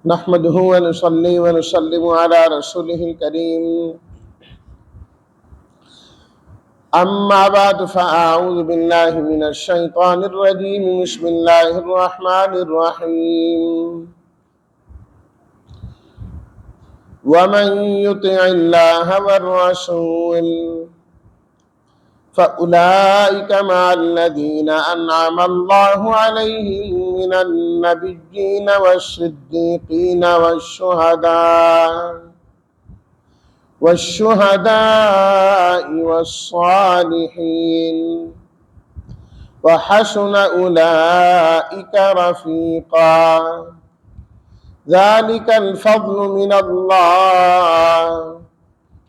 نحمده ونصلي ونسلم على رسوله الكريم أما بعد فأعوذ بالله من الشيطان الرجيم بسم الله الرحمن الرحيم ومن يطع الله والرسول فأولئك مع الذين أنعم الله عليهم من النبيين والصديقين والشهداء والصالحين وحسن أولئك رفيقا ذلك الفضل من الله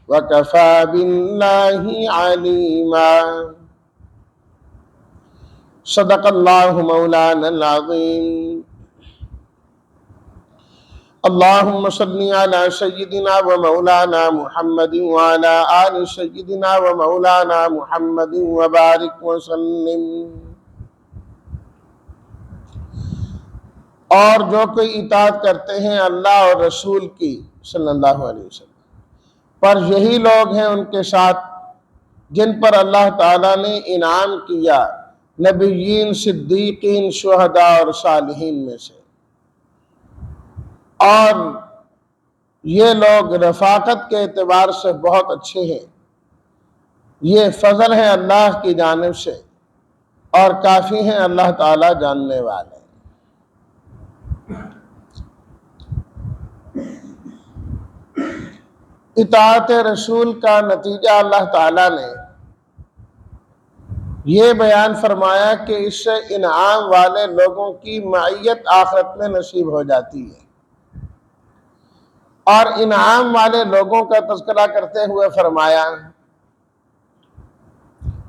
وكفى بالله عليما صدق الله مولانا العظيم اللهم صل على سيدنا ومولانا محمد وعلى آل سيدنا ومولانا محمد وبارك وسلم۔ اور جو کوئی اطاعت کرتے ہیں اللہ اور رسول کی صلی اللہ علیہ وسلم پر یہی لوگ ہیں ان کے ساتھ جن پر اللہ تعالیٰ نے انعام کیا نبیین، صدیقین، شہداء اور صالحین میں سے، اور یہ لوگ رفاقت کے اعتبار سے بہت اچھے ہیں۔ یہ فضل ہے اللہ کی جانب سے اور کافی ہیں اللہ تعالیٰ جاننے والے۔ اطاعت رسول کا نتیجہ اللہ تعالیٰ نے یہ بیان فرمایا کہ اس سے انعام والے لوگوں کی معیت آخرت میں نصیب ہو جاتی ہے، اور انعام والے لوگوں کا تذکرہ کرتے ہوئے فرمایا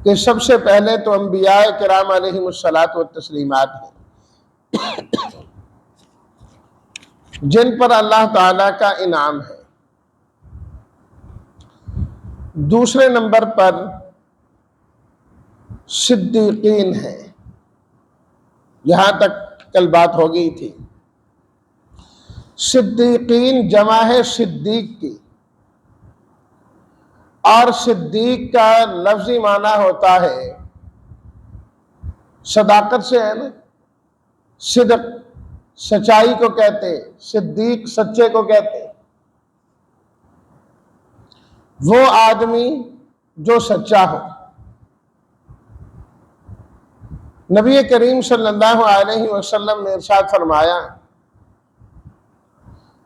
کہ سب سے پہلے تو انبیاء کرام علیہم الصلاۃ والتسلیمات ہیں جن پر اللہ تعالیٰ کا انعام ہے۔ دوسرے نمبر پر صدیقین ہیں، یہاں تک کل بات ہو گئی تھی۔ صدیقین جمع ہے صدیق کی، اور صدیق کا لفظی معنی ہوتا ہے صداقت سے، ہے نا، صدق سچائی کو کہتے، صدیق سچے کو کہتے، وہ آدمی جو سچا ہو۔ نبی کریم صلی اللہ علیہ وسلم نے ارشاد فرمایا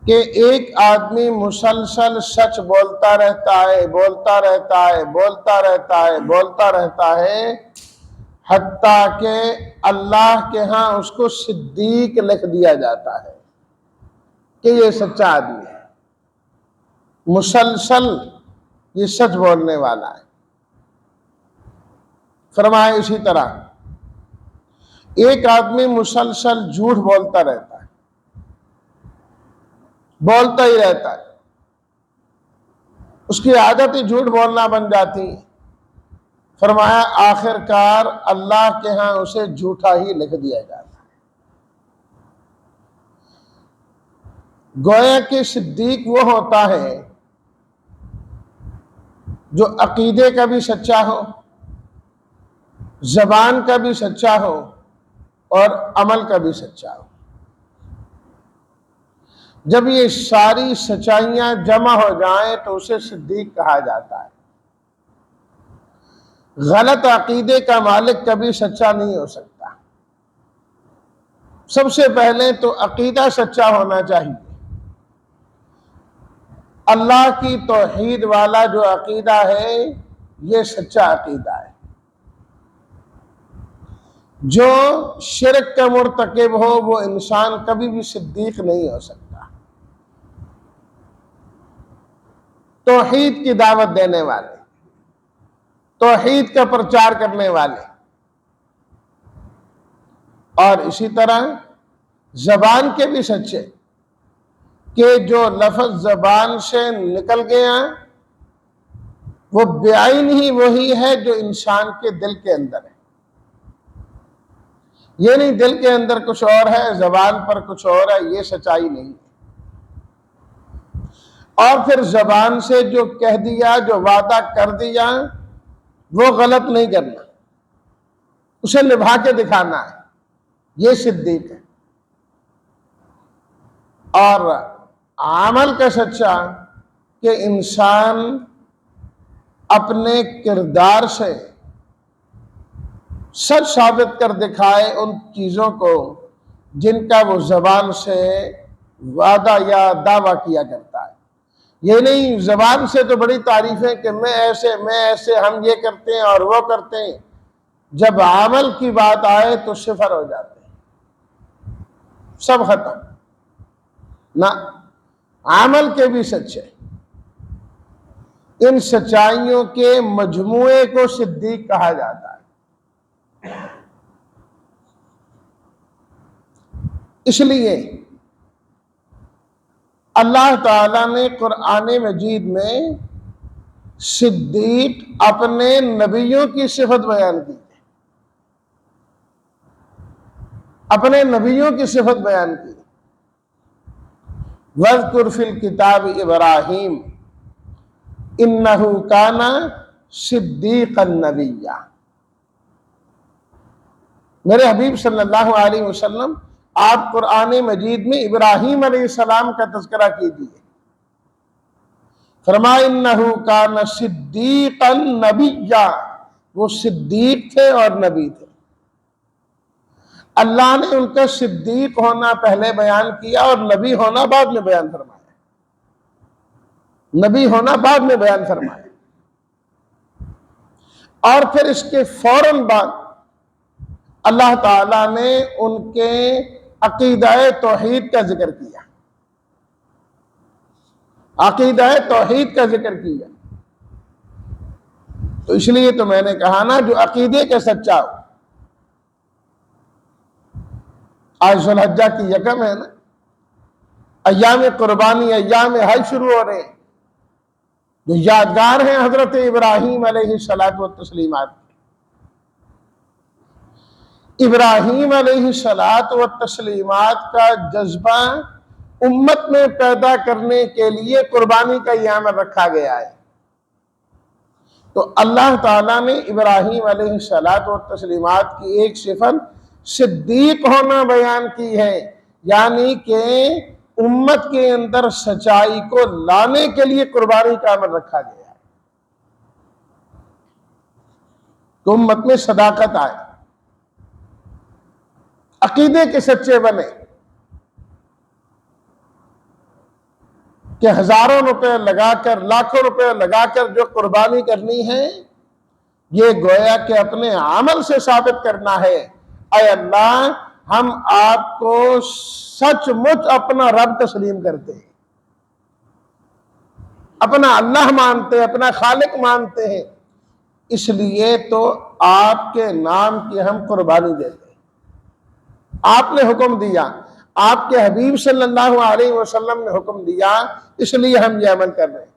کہ ایک آدمی مسلسل سچ بولتا رہتا ہے، بولتا رہتا ہے، بولتا رہتا ہے، بولتا رہتا ہے، حتیٰ کہ اللہ کے ہاں اس کو صدیق لکھ دیا جاتا ہے کہ یہ سچا آدمی ہے، مسلسل یہ سچ بولنے والا ہے۔ فرمایا اسی طرح ایک آدمی مسلسل جھوٹ بولتا رہتا ہے، بولتا ہی رہتا ہے، اس کی عادت ہی جھوٹ بولنا بن جاتی ہے۔ فرمایا آخر کار اللہ کے ہاں اسے جھوٹا ہی لکھ دیا جاتا ہے۔ گویا کہ صدیق وہ ہوتا ہے جو عقیدے کا بھی سچا ہو، زبان کا بھی سچا ہو، اور عمل کا بھی سچا ہو۔ جب یہ ساری سچائیاں جمع ہو جائیں تو اسے صدیق کہا جاتا ہے۔ غلط عقیدے کا مالک کبھی سچا نہیں ہو سکتا۔ سب سے پہلے تو عقیدہ سچا ہونا چاہیے۔ اللہ کی توحید والا جو عقیدہ ہے یہ سچا عقیدہ ہے۔ جو شرک کا مرتکب ہو وہ انسان کبھی بھی صدیق نہیں ہو سکتا۔ توحید کی دعوت دینے والے، توحید کا پرچار کرنے والے، اور اسی طرح زبان کے بھی سچے، کہ جو لفظ زبان سے نکل گیا وہ بعین ہی وہی ہے جو انسان کے دل کے اندر ہے۔ یہ نہیں دل کے اندر کچھ اور ہے، زبان پر کچھ اور ہے، یہ سچائی نہیں ہے۔ اور پھر زبان سے جو کہہ دیا، جو وعدہ کر دیا، وہ غلط نہیں کرنا، اسے نبھا کے دکھانا ہے، یہ صدیق ہے۔ اور عمل کا سچا کہ انسان اپنے کردار سے سچ ثابت کر دکھائے ان چیزوں کو جن کا وہ زبان سے وعدہ یا دعویٰ کیا کرتا ہے۔ یہ نہیں زبان سے تو بڑی تعریفیں کہ میں ایسے ہم یہ کرتے ہیں اور وہ کرتے ہیں، جب عمل کی بات آئے تو صفر ہو جاتے ہیں، سب ختم۔ نہ، عمل کے بھی سچے، ان سچائیوں کے مجموعے کو صدیق کہا جاتا ہے۔ اس لیے اللہ تعالیٰ نے قرآن مجید میں صدیق اپنے نبیوں کی صفت بیان کی، اپنے نبیوں کی صفت بیان کی۔ وَاذْكُرْ فِي الْكِتَابِ إِبْرَاهِيمَ إِنَّهُ كَانَ صِدِّيقًا نَبِيًّا۔ میرے حبیب صلی اللہ علیہ وسلم، آپ قرآن مجید میں ابراہیم علیہ السلام کا تذکرہ کیجیے۔ فرمایا إِنَّهُ كَانَ صِدِّيقًا نَبِيًّا، وہ صدیق تھے اور نبی تھے۔ اللہ نے ان کا صدیق ہونا پہلے بیان کیا اور نبی ہونا بعد میں بیان فرمایا، نبی ہونا بعد میں بیان فرمایا۔ اور پھر اس کے فوراً بعد اللہ تعالیٰ نے ان کے عقیدہ توحید کا ذکر کیا، عقیدہ توحید کا ذکر کیا۔ تو اس لیے تو میں نے کہا نا، جو عقیدے کا سچا ہو۔ آج ذو الحجہ کی یکم ہے نا، ایام قربانی، ایام حج شروع ہو رہے ہیں، جو یادگار ہیں حضرت ابراہیم علیہ الصلاۃ والتسلیمات۔ ابراہیم علیہ الصلاۃ والتسلیمات کا جذبہ امت میں پیدا کرنے کے لیے قربانی کا یہ عمل رکھا گیا ہے۔ تو اللہ تعالیٰ نے ابراہیم علیہ الصلاۃ والتسلیمات کی ایک صفت صدیق ہونا بیان کی ہے، یعنی کہ امت کے اندر سچائی کو لانے کے لیے قربانی کا عمل رکھا گیا ہے کہ امت میں صداقت آئے، عقیدے کے سچے بنے، کہ ہزاروں روپے لگا کر، لاکھوں روپے لگا کر جو قربانی کرنی ہے، یہ گویا کہ اپنے عمل سے ثابت کرنا ہے، اے اللہ ہم آپ کو سچ مچ اپنا رب تسلیم کرتے ہیں، اپنا اللہ مانتے ہیں، اپنا خالق مانتے ہیں، اس لیے تو آپ کے نام کی ہم قربانی دیتے ہیں۔ آپ نے حکم دیا، آپ کے حبیب صلی اللہ علیہ وسلم نے حکم دیا، اس لیے ہم یہ عمل کر رہے ہیں۔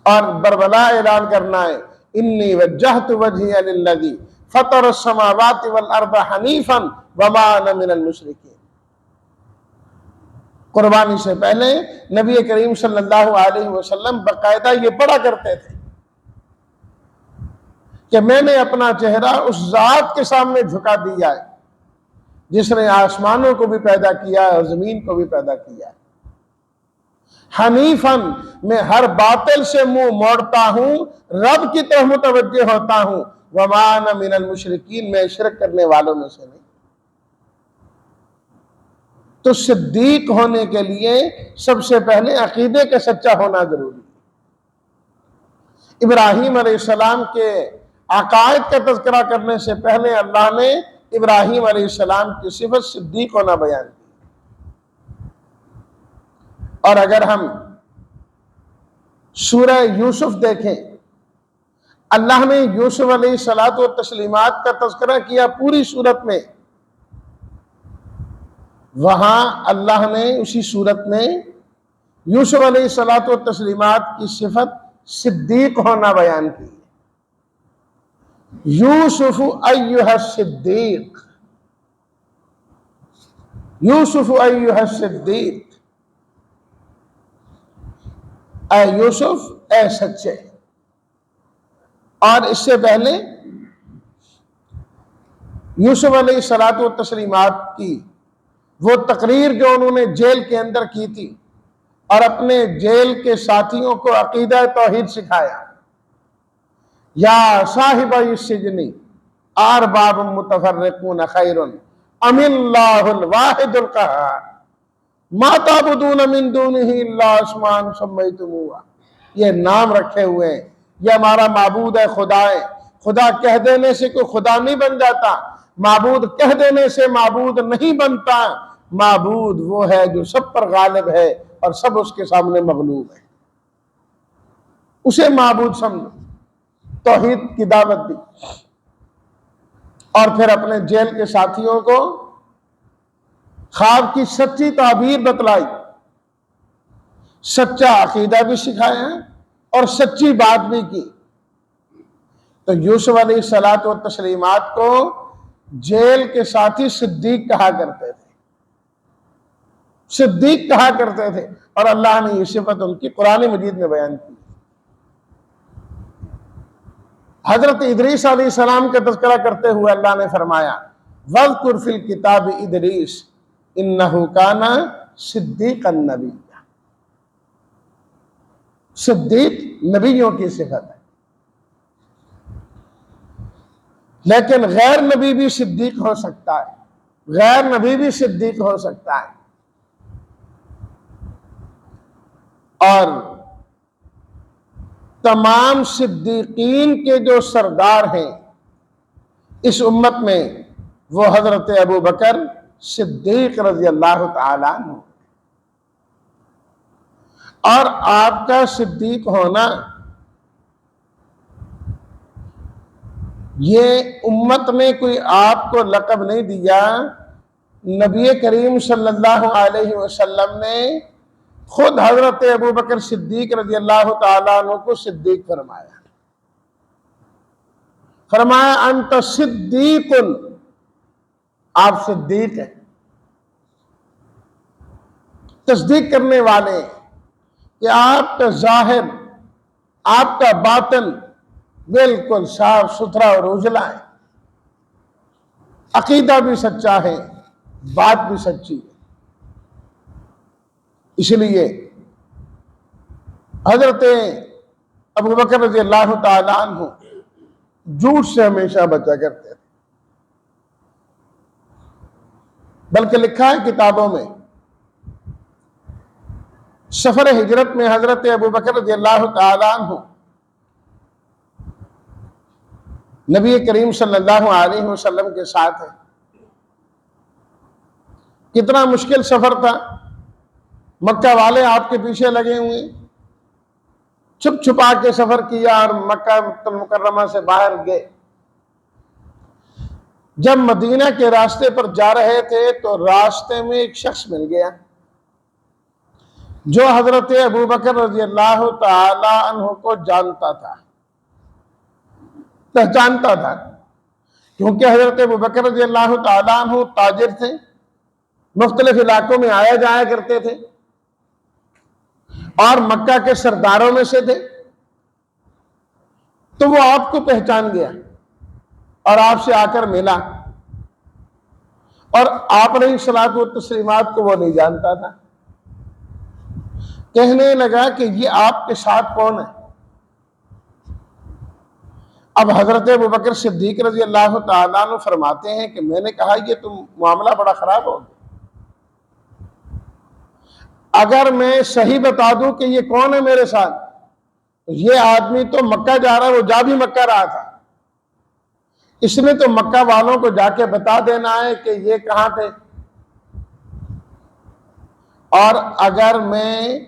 اور بربلا اعلان کرنا ہے، انی وجہت وجہی للذی فطر السماوات والارض حنیفا وما انا من المشرکین۔ قربانی سے پہلے نبی کریم صلی اللہ علیہ وسلم باقاعدہ یہ پڑھا کرتے تھے کہ میں نے اپنا چہرہ اس ذات کے سامنے جھکا دیا ہے جس نے آسمانوں کو بھی پیدا کیا ہے اور زمین کو بھی پیدا کیا ہے۔ حنیفاً، میں ہر باطل سے منہ موڑتا ہوں، رب کی طرف متوجہ ہوتا ہوں، وما انا من المشرکین، میں شرک کرنے والوں میں سے نہیں۔ تو صدیق ہونے کے لیے سب سے پہلے عقیدے کا سچا ہونا ضروری ہے۔ ابراہیم علیہ السلام کے عقائد کا تذکرہ کرنے سے پہلے اللہ نے ابراہیم علیہ السلام کی صفت صدیق ہونا بیان کی۔ اور اگر ہم سورہ یوسف دیکھیں، اللہ نے یوسف علیہ الصلاۃ والتسلیمات کا تذکرہ کیا پوری صورت میں، وہاں اللہ نے اسی صورت میں یوسف علیہ الصلاۃ والتسلیمات کی صفت صدیق ہونا بیان کی۔ یوسف ایھا الصدیق، یوسف ایھا الصدیق، اے یوسف اے سچے. اور اس سے پہلے یوسف علیہ الصلوۃ والتسلیمات کی وہ تقریر جو انہوں نے جیل کے اندر کی تھی اور اپنے جیل کے ساتھیوں کو عقیدہ توحید سکھایا. یا صاحب السجن ارباب متفرقون خیر ام اللہ الواحد القہار ما تعبدون من دونہ الا اسماء سمیتموها. یہ نام رکھے ہوئے ہیں، یہ ہمارا معبود ہے، خدا ہے. خدا کہہ دینے سے کوئی خدا نہیں بن جاتا، معبود کہہ دینے سے معبود نہیں بنتا. معبود وہ ہے جو سب پر غالب ہے اور سب اس کے سامنے مغلوب ہے، اسے معبود سمجھو. توحید کی دعوت دی اور پھر اپنے جیل کے ساتھیوں کو خواب کی سچی تعبیر بتلائی، سچا عقیدہ بھی سکھایا اور سچی بات بھی کی. تو یوسف علیہ الصلوۃ والتسلیمات کو جیل کے ساتھی صدیق کہا کرتے تھے، صدیق کہا کرتے تھے. اور اللہ نے یہ صفت ان کی قرآن مجید میں بیان کی. حضرت ادریس علیہ السلام کا تذکرہ کرتے ہوئے اللہ نے فرمایا وَاذْكُرْ فِي الْكِتَابِ ادریس إِنَّهُ كَانَ صِدِّيقًا نَبِيًّا. صدیق نبیوں کی صفت ہے، لیکن غیر نبی بھی صدیق ہو سکتا ہے، غیر نبی بھی صدیق ہو سکتا ہے. اور تمام صدیقین کے جو سردار ہیں اس امت میں وہ حضرت ابو بکر صدیق رضی اللہ تعالیٰ عنہ. اور آپ کا صدیق ہونا یہ امت نے کوئی آپ کو لقب نہیں دیا، نبی کریم صلی اللہ علیہ وسلم نے خود حضرت ابو بکر صدیق رضی اللہ تعالیٰ عنہ کو صدیق فرمایا. فرمایا انت صدیق، آپ صدیق ہیں، تصدیق کرنے والے کہ آپ کا ظاہر آپ کا باطن بالکل صاف ستھرا اور اجلا ہے، عقیدہ بھی سچا ہے، بات بھی سچی ہے. اس لیے حضرت ابو بکر رضی اللہ تعالیٰ عنہ جھوٹ سے ہمیشہ بچا کرتے تھے. بلکہ لکھا ہے کتابوں میں سفر ہجرت میں حضرت ابو بکر رضی اللہ تعالیٰ عنہ نبی کریم صلی اللہ علیہ وسلم کے ساتھ ہے. کتنا مشکل سفر تھا، مکہ والے آپ کے پیچھے لگے ہوئے، چھپ چھپا کے سفر کیا اور مکہ مکرمہ سے باہر گئے. جب مدینہ کے راستے پر جا رہے تھے تو راستے میں ایک شخص مل گیا جو حضرت ابو بکر رضی اللہ تعالی عنہ کو جانتا تھا، پہچانتا تھا، کیونکہ حضرت ابو بکر رضی اللہ تعالی عنہ تاجر تھے، مختلف علاقوں میں آیا جایا کرتے تھے اور مکہ کے سرداروں میں سے تھے. تو وہ آپ کو پہچان گیا اور آپ سے آ کر ملا، اور آپ علیہ الصلوۃ والتسلیمات کو وہ نہیں جانتا تھا. کہنے لگا کہ یہ آپ کے ساتھ کون ہے؟ اب حضرت ابو بکر صدیق رضی اللہ تعالیٰ عنہ فرماتے ہیں کہ میں نے کہا یہ تو معاملہ بڑا خراب ہو گیا. اگر میں صحیح بتا دوں کہ یہ کون ہے میرے ساتھ، یہ آدمی تو مکہ جا رہا ہے، وہ جا بھی مکہ رہا تھا، اس نے تو مکہ والوں کو جا کے بتا دینا ہے کہ یہ کہاں تھے. اور اگر میں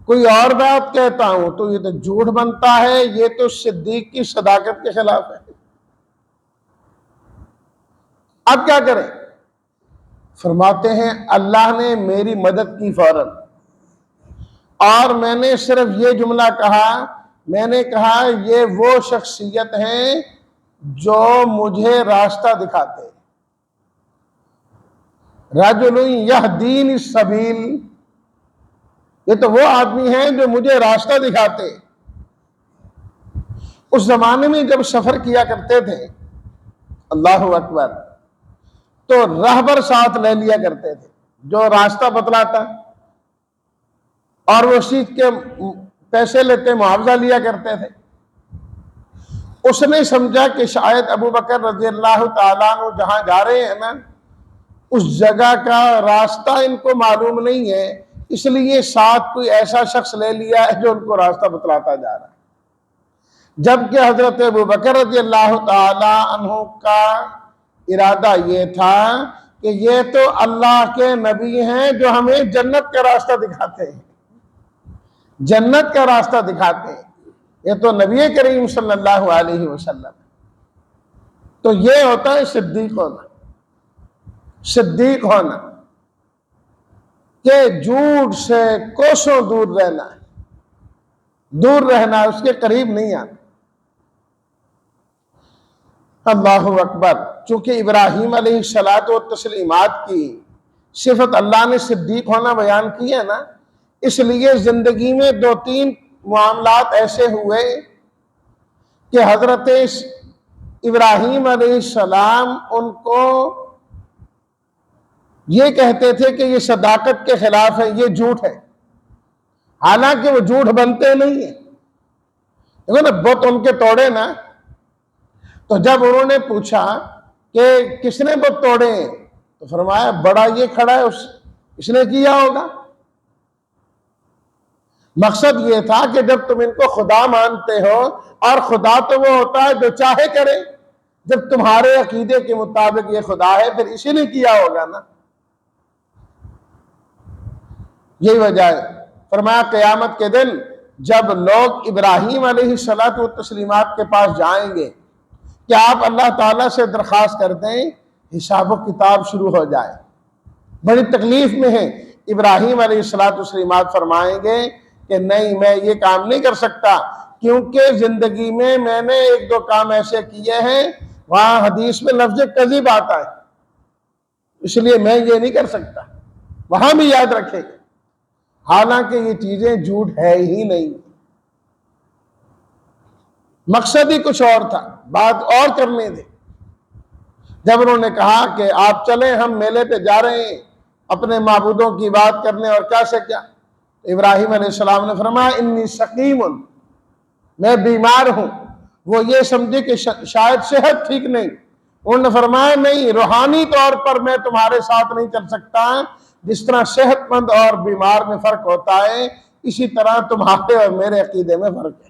کوئی اور بات کہتا ہوں تو یہ تو جھوٹ بنتا ہے، یہ تو صدیق کی صداقت کے خلاف ہے. اب کیا کریں؟ فرماتے ہیں اللہ نے میری مدد کی فوراً، اور میں نے صرف یہ جملہ کہا، میں نے کہا یہ وہ شخصیت ہیں جو مجھے راستہ دکھاتے، رجل یہدین السبیل، یہ تو وہ آدمی ہیں جو مجھے راستہ دکھاتے۔ اس زمانے میں جب سفر کیا کرتے تھے، اللہ اکبر، تو راہبر ساتھ لے لیا کرتے تھے جو راستہ بتلاتا، اور وہ سیکھ کے پیسے لیتے، معاوضہ لیا کرتے تھے۔ اس نے سمجھا کہ شاید ابو بکر رضی اللہ تعالیٰ عنہ جہاں جا رہے ہیں نا، اس جگہ کا راستہ ان کو معلوم نہیں ہے، اس لیے ساتھ کوئی ایسا شخص لے لیا ہے جو ان کو راستہ بتلاتا جا رہا ہے۔ جبکہ حضرت ابو بکر رضی اللہ تعالی عنہ کا ارادہ یہ تھا کہ یہ تو اللہ کے نبی ہیں جو ہمیں جنت کا راستہ دکھاتے ہیں، جنت کا راستہ دکھاتے ہیں، یہ تو نبی کریم صلی اللہ علیہ وسلم۔ تو یہ ہوتا ہے صدیق ہونا، صدیق ہونا کہ جھوٹ سے کوسوں دور رہنا ہے، دور رہنا ہے، اس کے قریب نہیں آنا۔ اللہ اکبر۔ چونکہ ابراہیم علیہ الصلاۃ والتسلیمات کی صفت اللہ نے صدیق ہونا بیان کی ہے نا، اس لیے زندگی میں 2-3 معاملات ایسے ہوئے کہ حضرت ابراہیم علیہ السلام ان کو یہ کہتے تھے کہ یہ صداقت کے خلاف ہے، یہ جھوٹ ہے، حالانکہ وہ جھوٹ بنتے نہیں ہیں۔ دیکھو نا، بت ان کے توڑے نا، تو جب انہوں نے پوچھا کہ کس نے بت توڑے، تو فرمایا بڑا یہ کھڑا ہے، اس نے کیا ہوگا۔ مقصد یہ تھا کہ جب تم ان کو خدا مانتے ہو، اور خدا تو وہ ہوتا ہے جو چاہے کرے، جب تمہارے عقیدے کے مطابق یہ خدا ہے پھر اسی نے کیا ہوگا نا۔ یہی وجہ ہے، فرمایا قیامت کے دن جب لوگ ابراہیم علیہ الصلاۃ والتسلیمات کے پاس جائیں گے کہ آپ اللہ تعالیٰ سے درخواست کر دیں حساب و کتاب شروع ہو جائے، بڑی تکلیف میں ہے، ابراہیم علیہ الصلاۃ والتسلیمات فرمائیں گے کہ نہیں، میں یہ کام نہیں کر سکتا، کیونکہ زندگی میں میں نے 1-2 کام ایسے کیے ہیں وہاں حدیث میں لفظ کذب آتا ہے، اس لیے میں یہ نہیں کر سکتا۔ وہاں بھی یاد رکھیں گے، حالانکہ یہ چیزیں جھوٹ ہے ہی نہیں، مقصد ہی کچھ اور تھا، بات اور کرنے دے۔ جب انہوں نے کہا کہ آپ چلیں، ہم میلے پہ جا رہے ہیں اپنے معبودوں کی بات کرنے اور کیا سے کیا، ابراہیم علیہ السلام نے فرمایا انی سقیم، میں بیمار ہوں۔ وہ یہ سمجھے کہ شاید صحت ٹھیک نہیں، انہوں نے فرمایا نہیں، روحانی طور پر میں تمہارے ساتھ نہیں چل سکتا، جس طرح صحت مند اور بیمار میں فرق ہوتا ہے اسی طرح تمہارے اور میرے عقیدے میں فرق ہے۔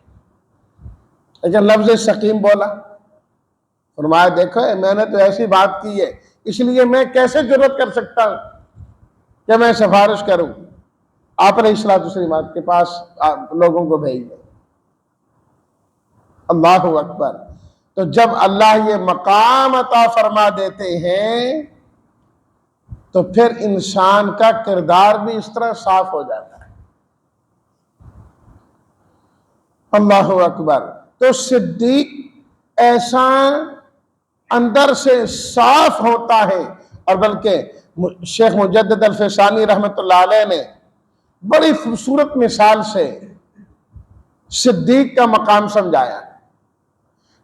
لیکن لفظ سقیم بولا، فرمایا دیکھو میں نے تو ایسی بات کی ہے، اس لیے میں کیسے جرأت کر سکتا ہوں کہ میں سفارش کروں، آپ علیہ الصلوۃ والسلام کے پاس لوگوں کو بھیج دیں۔ اللہ اکبر۔ تو جب اللہ یہ مقام عطا فرما دیتے ہیں تو پھر انسان کا کردار بھی اس طرح صاف ہو جاتا ہے۔ اللہ اکبر۔ تو صدیق ایسا اندر سے صاف ہوتا ہے، اور بلکہ شیخ مجدد الفسانی رحمۃ اللہ علیہ نے بڑی خوبصورت مثال سے صدیق کا مقام سمجھایا،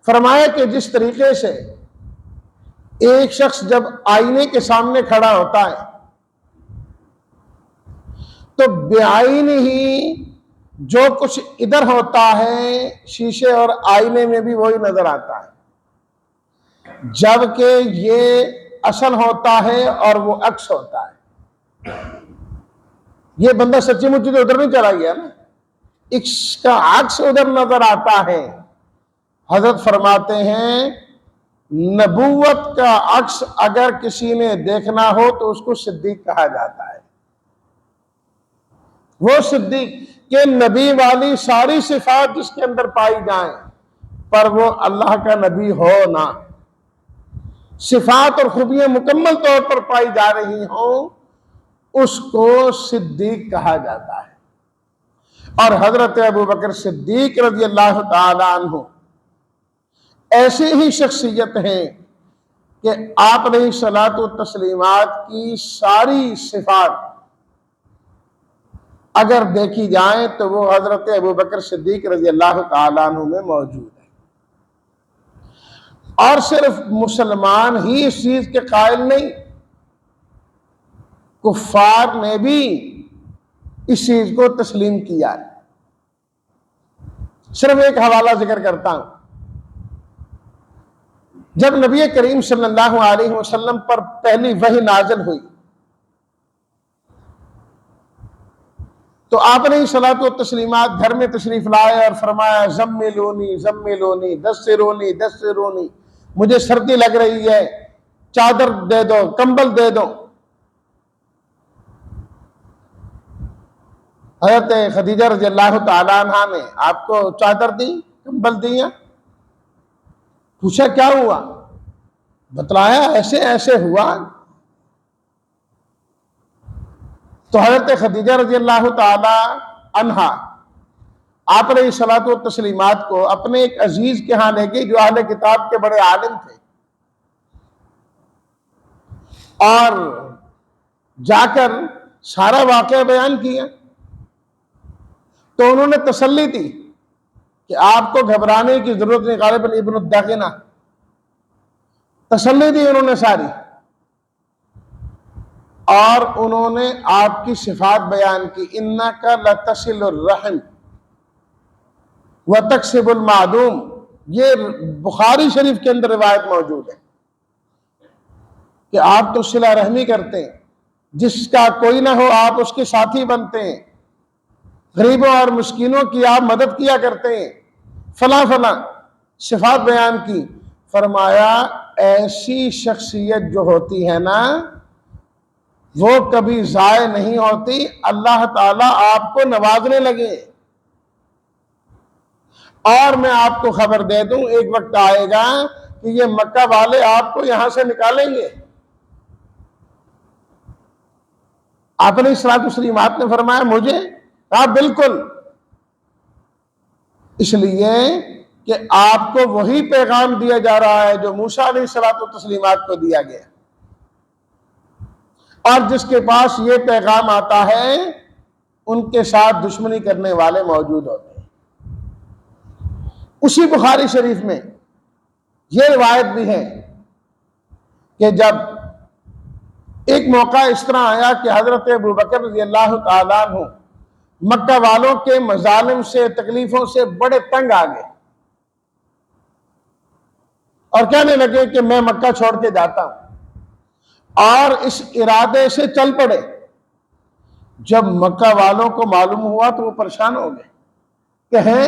فرمایا کہ جس طریقے سے ایک شخص جب آئینے کے سامنے کھڑا ہوتا ہے تو بعین ہی جو کچھ ادھر ہوتا ہے شیشے اور آئینے میں بھی وہی نظر آتا ہے، جبکہ یہ اصل ہوتا ہے اور وہ عکس ہوتا ہے۔ یہ بندہ سچی مچی تو ادھر نہیں چلا گیا نا، اس کا عکس ادھر نظر آتا ہے۔ حضرت فرماتے ہیں نبوت کا عکس اگر کسی نے دیکھنا ہو تو اس کو صدیق کہا جاتا ہے۔ وہ صدیق کہ نبی والی ساری صفات جس کے اندر پائی جائیں پر وہ اللہ کا نبی ہو نہ، صفات اور خوبیاں مکمل طور پر پائی جا رہی ہوں، اس کو صدیق کہا جاتا ہے۔ اور حضرت ابوبکر صدیق رضی اللہ تعالی عنہ ایسی ہی شخصیت ہیں کہ آپ علیہ الصلوۃ والتسلیمات کی ساری صفات اگر دیکھی جائیں تو وہ حضرت ابوبکر صدیق رضی اللہ تعالیٰ عنہ میں موجود ہے، اور صرف مسلمان ہی اس چیز کے قائل نہیں، کفار نے بھی اس چیز کو تسلیم کیا ہے۔ صرف ایک حوالہ ذکر کرتا ہوں، جب نبی کریم صلی اللہ علیہ وسلم پر پہلی وحی نازل ہوئی تو آپ نے صلاۃ و تسلیمات گھر میں تشریف لائے اور فرمایا زملونی زملونی دثرونی دثرونی، مجھے سردی لگ رہی ہے، چادر دے دو، کمبل دے دو۔ حضرت خدیجہ رضی اللہ تعالیٰ عنہ نے آپ کو چادر دی، کمبل دیا، پوچھا کیا ہوا، بتلایا ایسے ایسے ہوا۔ تو حضرت خدیجہ رضی اللہ تعالی عنہا آپ نے اس صلاۃ و تسلیمات کو اپنے ایک عزیز کے ہاں لے گئی جو اہل کتاب کے بڑے عالم تھے، اور جا کر سارا واقعہ بیان کیا تو انہوں نے تسلی دی کہ آپ کو گھبرانے کی ضرورت نہیں، غالباً ابن الداغنہ، تسلی دی انہوں نے ساری، اور انہوں نے آپ کی صفات بیان کی، اِنَّكَ لَتَصِلُ الرَّحِمَ وَتَكْسِبُ الْمَعْدُومَ، یہ بخاری شریف کے اندر روایت موجود ہے کہ آپ تو صلہ رحمی کرتے ہیں، جس کا کوئی نہ ہو آپ اس کے ساتھی بنتے ہیں، غریبوں اور مسکینوں کی آپ مدد کیا کرتے ہیں، فلاں فلاں صفات بیان کی۔ فرمایا ایسی شخصیت جو ہوتی ہے نا وہ کبھی ضائع نہیں ہوتی، اللہ تعالیٰ آپ کو نوازنے لگے۔ اور میں آپ کو خبر دے دوں، ایک وقت آئے گا کہ یہ مکہ والے آپ کو یہاں سے نکالیں گے۔ آپ نے صلاۃ و تسلیمات نے فرمایا مجھے، کہا بالکل، اس لیے کہ آپ کو وہی پیغام دیا جا رہا ہے جو موسیٰ علیہ الصلاۃ والتسلیمات کو دیا گیا، اور جس کے پاس یہ پیغام آتا ہے ان کے ساتھ دشمنی کرنے والے موجود ہوتے ہیں۔ اسی بخاری شریف میں یہ روایت بھی ہے کہ جب ایک موقع اس طرح آیا کہ حضرت ابوبکر رضی اللہ تعالیٰ عنہ مکہ والوں کے مظالم سے، تکلیفوں سے بڑے تنگ آ گئے اور کہنے لگے کہ میں مکہ چھوڑ کے جاتا ہوں، اور اس ارادے سے چل پڑے۔ جب مکہ والوں کو معلوم ہوا تو وہ پریشان ہو گئے کہ ہیں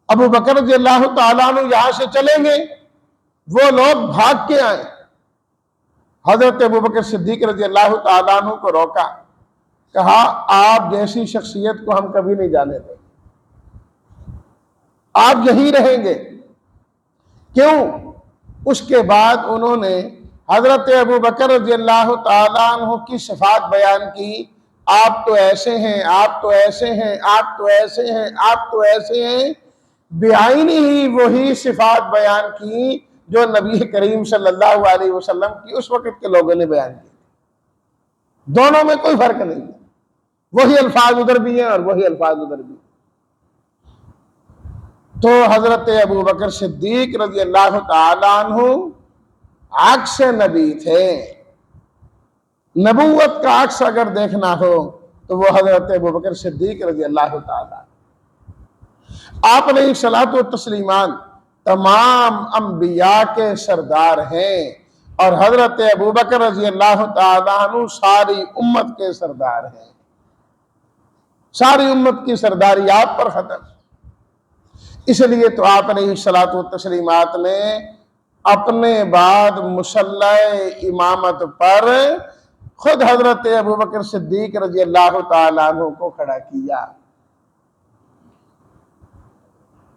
ابوبکر رضی اللہ تعالیٰ عنہ یہاں سے چلیں گے، وہ لوگ بھاگ کے آئے۔ حضرت ابوبکر صدیق رضی اللہ تعالیٰ عنہ کو روکا، کہا آپ جیسی شخصیت کو ہم کبھی نہیں جانے دیں گے، آپ یہیں رہیں گے۔ کیوں؟ اس کے بعد انہوں نے حضرت ابوبکر رضی اللہ تعالیٰ عنہ کی صفات بیان کی، آپ تو ایسے ہیں، آپ تو ایسے ہیں، آپ تو ایسے ہیں، آپ تو ایسے ہیں، بعینی ہی وہی صفات بیان کی جو نبی کریم صلی اللہ علیہ وسلم کی اس وقت کے لوگوں نے بیان کی۔ دونوں میں کوئی فرق نہیں ہے، وہی الفاظ ادھر بھی ہیں اور وہی الفاظ ادھر بھی ہیں۔ تو حضرت ابوبکر صدیق رضی اللہ تعالیٰ عنہ عکس نبی تھے۔ نبوت کا عکس اگر دیکھنا ہو تو وہ حضرت ابوبکر صدیق رضی اللہ تعالیٰ، آپ نے صلاۃ و تسلیمان تمام انبیاء کے سردار ہیں، اور حضرت ابوبکر رضی اللہ تعالیٰ عنہ ساری امت کے سردار ہیں، ساری امت کی سرداری آپ پر ختم۔ اس لیے تو آپ نے صلاۃ و تسلیمات نے اپنے بعد مصلی امامت پر خود حضرت ابوبکر صدیق رضی اللہ تعالیٰ عنہ کو کھڑا کیا۔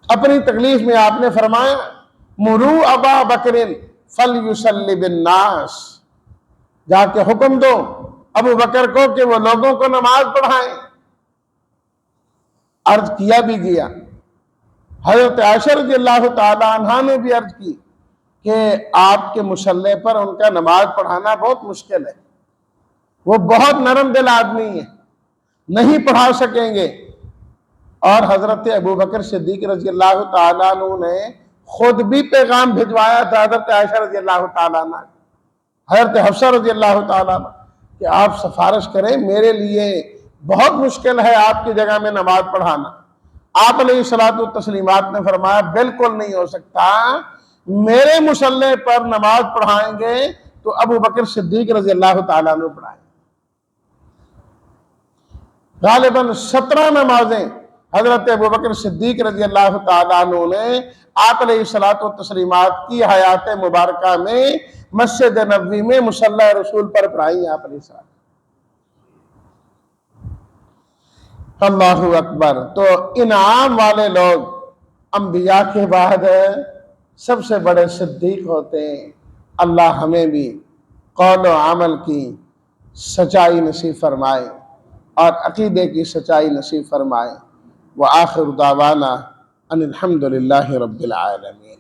اپنی تکلیف میں آپ نے فرمایا مرو ابا بکر فلیصلی بالناس، جا کے حکم دو ابو بکر کو کہ وہ لوگوں کو نماز پڑھائیں۔ عرض کیا بھی گیا، حضرت عائشہ رضی اللہ تعالیٰ عنہا نے بھی عرض کی کہ آپ کے مصلی پر ان کا نماز پڑھانا بہت مشکل ہے، وہ بہت نرم دل آدمی ہے، نہیں پڑھا سکیں گے۔ اور حضرت ابو بکر صدیق رضی اللہ تعالیٰ عنہ نے خود بھی پیغام بھجوایا تھا حضرت عائشہ رضی اللہ تعالیٰ عنہ، حضرت حفصہ رضی اللہ تعالیٰ عنہ، کہ آپ سفارش کریں، میرے لیے بہت مشکل ہے آپ کی جگہ میں نماز پڑھانا۔ آپ علیہ الصلوۃ والتسلیمات نے فرمایا بالکل نہیں ہو سکتا، میرے مصلی پر نماز پڑھائیں گے تو ابو بکر صدیق رضی اللہ تعالیٰ عنہ پڑھائیں۔ غالباً 17 نمازیں حضرت ابو بکر صدیق رضی اللہ تعالیٰ عنہ نے آپ علیہ الصلوۃ والتسلیمات کی حیات مبارکہ میں مسجد نبوی میں مصلی رسول پر پڑھائی آپ علیہ السلام۔ اللہ اکبر۔ تو انعام والے لوگ انبیاء کے بعد سب سے بڑے صدیق ہوتے ہیں۔ اللہ ہمیں بھی قول و عمل کی سچائی نصیب فرمائے اور عقیدے کی سچائی نصیب فرمائے۔ وآخر دعوانا ان الحمد للہ رب العالمین۔